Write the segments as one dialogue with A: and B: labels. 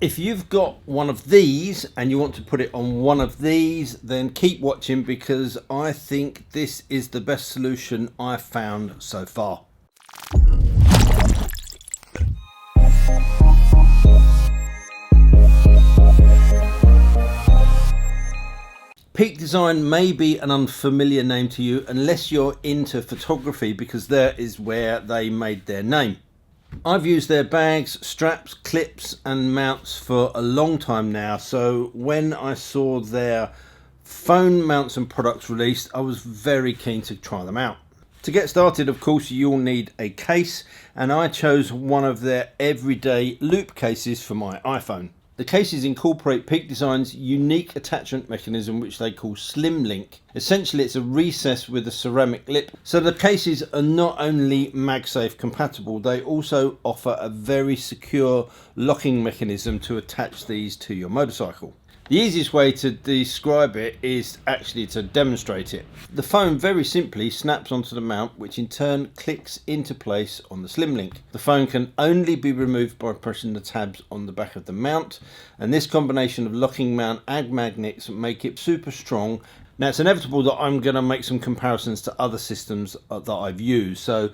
A: If you've got one of these and you want to put it on one of these, then keep watching, because I think this is the best solution I've found so far. Peak Design may be an unfamiliar name to you unless you're into photography, because there is where they made their name. I've used their bags, straps, clips and mounts for a long time now, so when I saw their phone mounts and products released, I was very keen to try them out. To get started, of course, you'll need a case, and I chose one of their everyday loop cases for my iPhone. The cases incorporate Peak Design's unique attachment mechanism, which they call Slim Link. Essentially, it's a recess with a ceramic lip. So the cases are not only MagSafe compatible, they also offer a very secure locking mechanism to attach these to your motorcycle. The easiest way to describe it is actually to demonstrate it. The phone very simply snaps onto the mount, which in turn clicks into place on the Slim Link. The phone can only be removed by pressing the tabs on the back of the mount, and this combination of locking mount and magnets make it super strong. Now, it's inevitable that I'm going to make some comparisons to other systems that I've used. So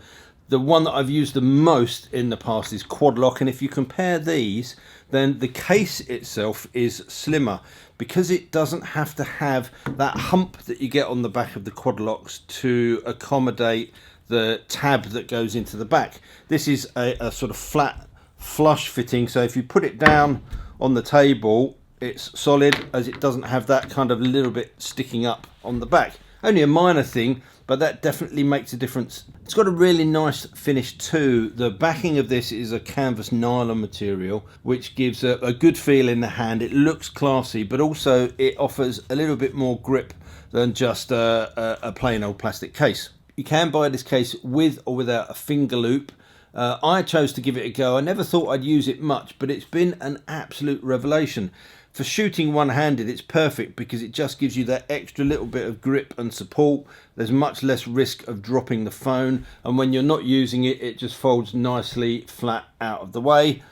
A: the one that I've used the most in the past is Quadlock, and if you compare these, then the case itself is slimmer because it doesn't have to have that hump that you get on the back of the Quadlocks to accommodate the tab that goes into the back. This is a sort of flat flush fitting, so if you put it down on the table, it's solid, as it doesn't have that kind of little bit sticking up on the back. Only a minor thing, but that definitely makes a difference. It's got a really nice finish too. The backing of this is a canvas nylon material, which gives a good feel in the hand. It looks classy, but also it offers a little bit more grip than just a plain old plastic case. You can buy this case with or without a finger loop. I chose to give it a go. I never thought I'd use it much, but it's been an absolute revelation. For shooting one-handed, it's perfect because it just gives you that extra little bit of grip and support. There's much less risk of dropping the phone, and when you're not using it, it just folds nicely flat out of the way.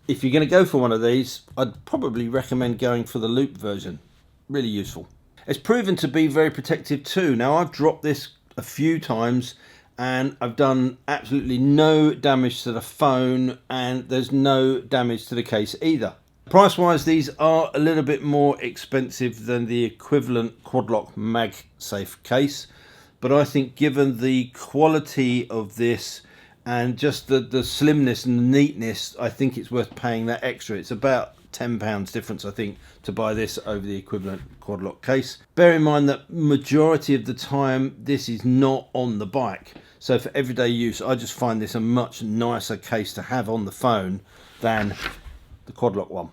A: If you're going to go for one of these, I'd probably recommend going for the loop version. Really useful. It's proven to be very protective too. Now, I've dropped this a few times and I've done absolutely no damage to the phone, and there's no damage to the case either. Price wise, these are a little bit more expensive than the equivalent Quadlock MagSafe case, but I think given the quality of this and just the slimness and the neatness, I think it's worth paying that extra. It's about £10 difference, I think, to buy this over the equivalent Quadlock case. Bear in mind that majority of the time this is not on the bike, so for everyday use I just find this a much nicer case to have on the phone than the Quadlock one.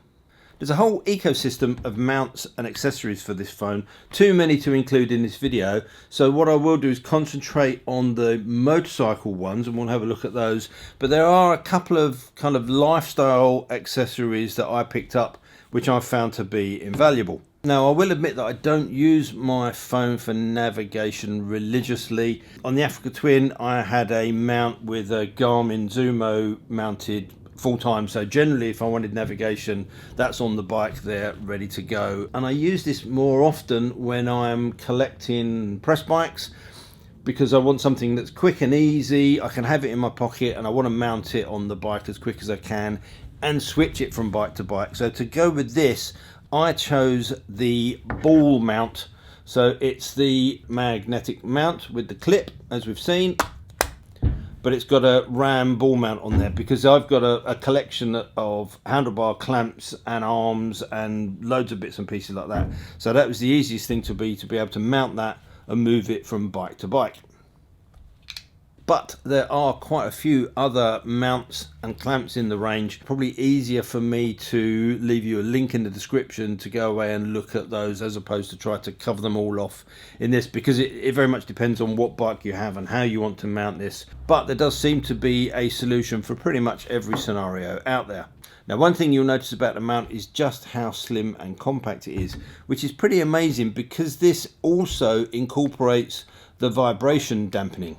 A: There's a whole ecosystem of mounts and accessories for this phone, too many to include in this video, so what I will do is concentrate on the motorcycle ones and we'll have a look at those. But there are a couple of kind of lifestyle accessories that I picked up which I found to be invaluable. Now, I will admit that I don't use my phone for navigation religiously. On the Africa Twin, I had a mount with a Garmin Zumo mounted full time, so generally if I wanted navigation, that's on the bike there ready to go. And I use this more often when I'm collecting press bikes, because I want something that's quick and easy. I can have it in my pocket and I want to mount it on the bike as quick as I can and switch it from bike to bike. So to go with this, I chose the ball mount. So it's the magnetic mount with the clip, as we've seen, but it's got a RAM ball mount on there because I've got a collection of handlebar clamps and arms and loads of bits and pieces like that. So that was the easiest thing to be able to mount that and move it from bike to bike. But there are quite a few other mounts and clamps in the range. Probably easier for me to leave you a link in the description to go away and look at those, as opposed to try to cover them all off in this, because it very much depends on what bike you have and how you want to mount this. But there does seem to be a solution for pretty much every scenario out there. Now, one thing you'll notice about the mount is just how slim and compact it is, which is pretty amazing because this also incorporates the vibration dampening.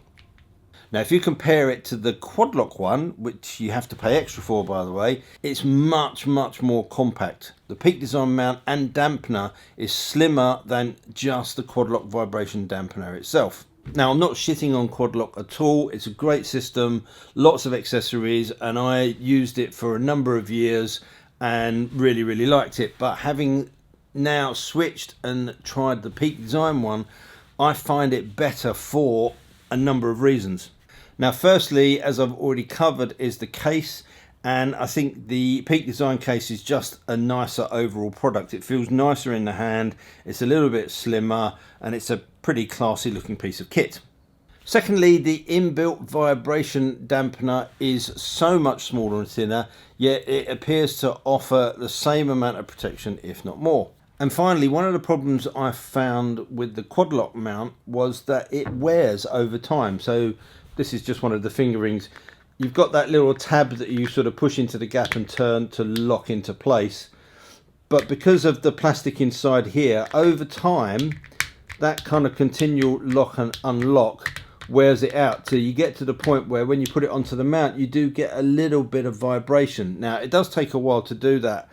A: Now, if you compare it to the Quadlock one, which you have to pay extra for, by the way, it's much more compact. The Peak Design mount and dampener is slimmer than just the Quadlock vibration dampener itself. Now, I'm not shitting on Quadlock at all. It's a great system, lots of accessories, and I used it for a number of years and really liked it. But having now switched and tried the Peak Design one, I find it better for a number of reasons. Now, firstly, as I've already covered, is the case, and I think the Peak Design case is just a nicer overall product. It feels nicer in the hand, it's a little bit slimmer, and it's a pretty classy looking piece of kit. Secondly, the inbuilt vibration dampener is so much smaller and thinner, yet it appears to offer the same amount of protection, if not more. And finally, one of the problems I found with the Quadlock mount was that it wears over time. So this is just one of the fingerings. You've got that little tab that you sort of push into the gap and turn to lock into place. But because of the plastic inside here, over time, that kind of continual lock and unlock wears it out till you get to the point where when you put it onto the mount, you do get a little bit of vibration. Now, it does take a while to do that,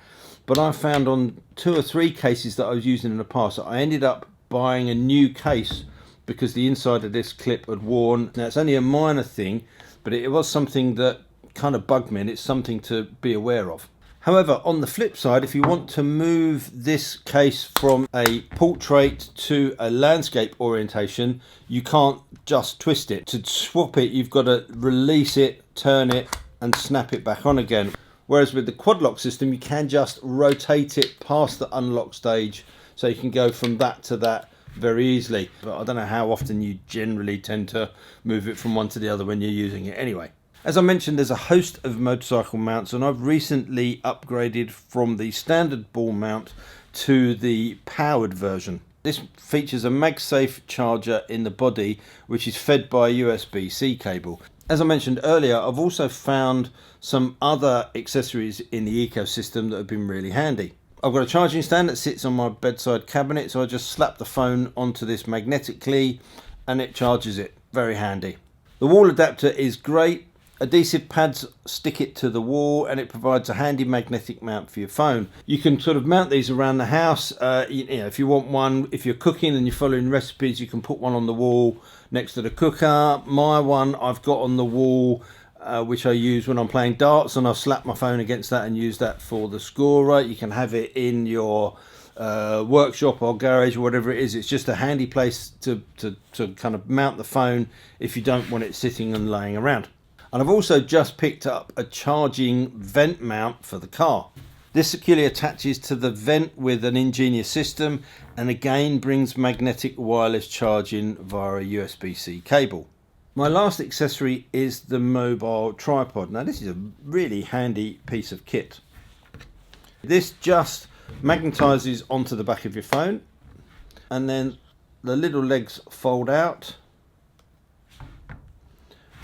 A: but I found on 2 or 3 cases that I was using in the past that I ended up buying a new case because the inside of this clip had worn. Now, it's only a minor thing, but it was something that kind of bugged me, and it's something to be aware of. However, on the flip side, if you want to move this case from a portrait to a landscape orientation, you can't just twist it. To swap it, you've got to release it, turn it, and snap it back on again. Whereas with the Quadlock system, you can just rotate it past the unlock stage, so you can go from that to that very easily. But I don't know how often you generally tend to move it from one to the other when you're using it anyway. As I mentioned, there's a host of motorcycle mounts, and I've recently upgraded from the standard ball mount to the powered version. This features a MagSafe charger in the body, which is fed by a USB-C cable. As I mentioned earlier, I've also found some other accessories in the ecosystem that have been really handy. I've got a charging stand that sits on my bedside cabinet, so I just slap the phone onto this magnetically and it charges it. Very handy. The wall adapter is great. Adhesive pads stick it to the wall, and it provides a handy magnetic mount for your phone. You can sort of mount these around the house. You know, if you want one, if you're cooking and you're following recipes, you can put one on the wall next to the cooker. My one I've got on the wall, which I use when I'm playing darts, and I'll slap my phone against that and use that for the scorer. You can have it in your workshop or garage or whatever it is. It's just a handy place to kind of mount the phone if you don't want it sitting and laying around. And I've also just picked up a charging vent mount for the car. This securely attaches to the vent with an ingenious system, and again brings magnetic wireless charging via a USB-C cable. My last accessory is the mobile tripod. Now, this is a really handy piece of kit. This just magnetizes onto the back of your phone, and then the little legs fold out,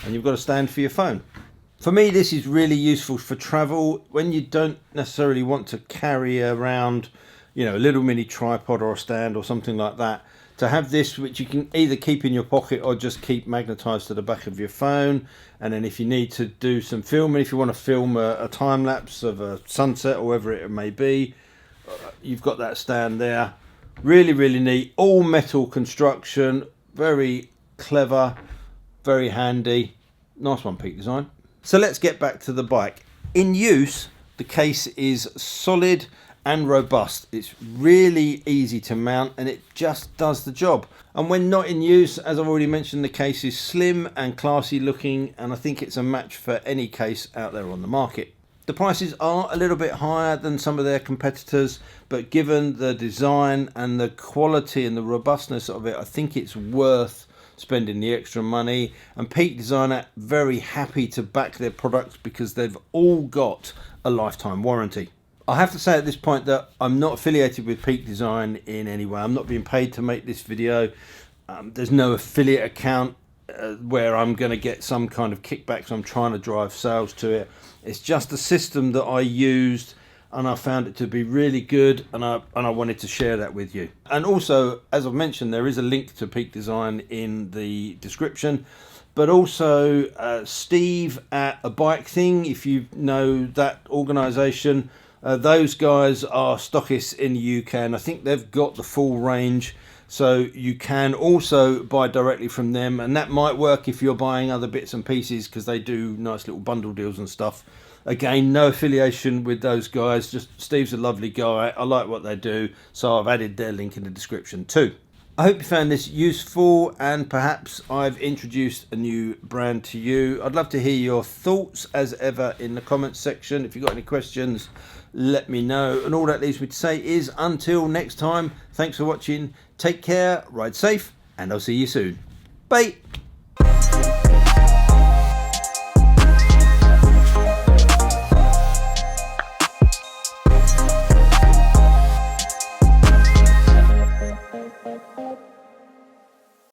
A: and you've got a stand for your phone. For me, this is really useful for travel when you don't necessarily want to carry around, you know, a little mini tripod or a stand or something like that. To have this, which you can either keep in your pocket or just keep magnetized to the back of your phone, and then if you need to do some filming, if you want to film a time lapse of a sunset or whatever it may be, you've got that stand there. Really neat, all metal construction, very clever, very handy. Nice one, Peak Design. So let's get back to the bike. In use, the case is solid and robust. It's really easy to mount, and it just does the job. And when not in use, as I've already mentioned, the case is slim and classy looking, and I think it's a match for any case out there on the market. The prices are a little bit higher than some of their competitors, but given the design and the quality and the robustness of it, I think it's worth spending the extra money. And Peak Design are very happy to back their products because they've all got a lifetime warranty. I have to say at this point that I'm not affiliated with Peak Design in any way. I'm not being paid to make this video. There's no affiliate account where I'm going to get some kind of kickbacks. I'm trying to drive sales to it. It's just a system that I used, and I found it to be really good, and I wanted to share that with you. And also, as I've mentioned, there is a link to Peak Design in the description. but also Steve at A Bike Thing, if you know that organisation. Those guys are stockists in the UK, and I think they've got the full range, so you can also buy directly from them, and that might work if you're buying other bits and pieces, because they do nice little bundle deals and stuff. Again, no affiliation with those guys, just Steve's a lovely guy, I like what they do, so I've added their link in the description too. I hope you found this useful, and perhaps I've introduced a new brand to you. I'd love to hear your thoughts as ever in the comments section. If you've got any questions, let me know. And all that leaves me to say is until next time, thanks for watching, take care, ride safe, and I'll see you soon. Bye.